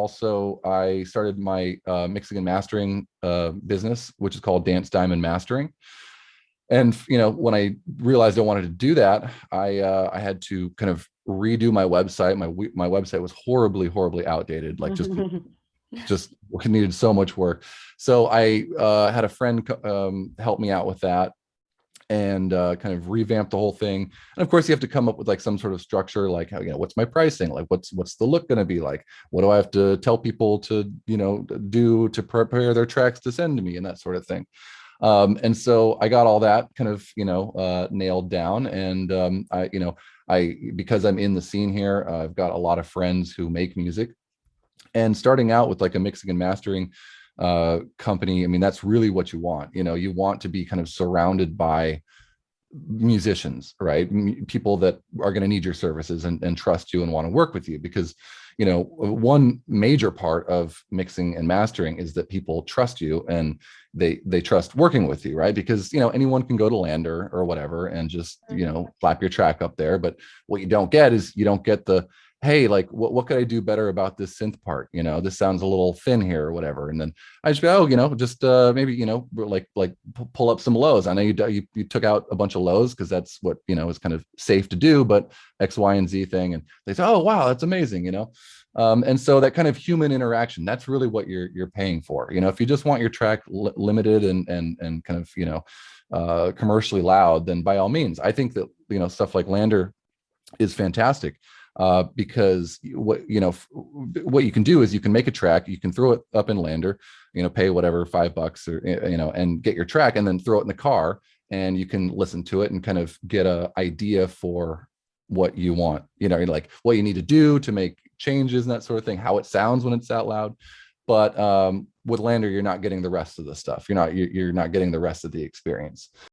also I started my mixing and mastering business, which is called Dance Diamond Mastering. And when I realized I wanted to do that, I had to kind of redo my website. My website was horribly outdated, like just needed so much work. So I had a friend help me out with that, and kind of revamp the whole thing. And of course, you have to come up with like some sort of structure, like what's my pricing, like what's the look going to be like, what do I have to tell people to do to prepare their tracks to send to me, and that sort of thing. And so I got all that kind of nailed down, and I because I'm in the scene here, I've got a lot of friends who make music, and starting out with like a mixing and mastering company, I mean, that's really what you want. You want to be kind of surrounded by musicians, right? People that are going to need your services and trust you and want to work with you, because one major part of mixing and mastering is that people trust you, and they trust working with you, right? Because anyone can go to Lander or whatever and just slap your track up there, but what you don't get is you don't get the, hey, like what could I do better about this synth part? This sounds a little thin here or whatever. And then I just go, just maybe like pull up some lows. I know you took out a bunch of lows because that's what is kind of safe to do, but X, Y, and Z thing. And they say, oh wow, that's amazing, and so that kind of human interaction, that's really what you're paying for. If you just want your track limited and kind of commercially loud, then by all means, I think that stuff like Lander is fantastic. Because what you can do is you can make a track, you can throw it up in Lander, pay whatever $5 or and get your track, and then throw it in the car, and you can listen to it and kind of get a idea for what you want, like what you need to do to make changes and that sort of thing, how it sounds when it's that loud. But with Lander, you're not getting the rest of the stuff. You're not getting the rest of the experience.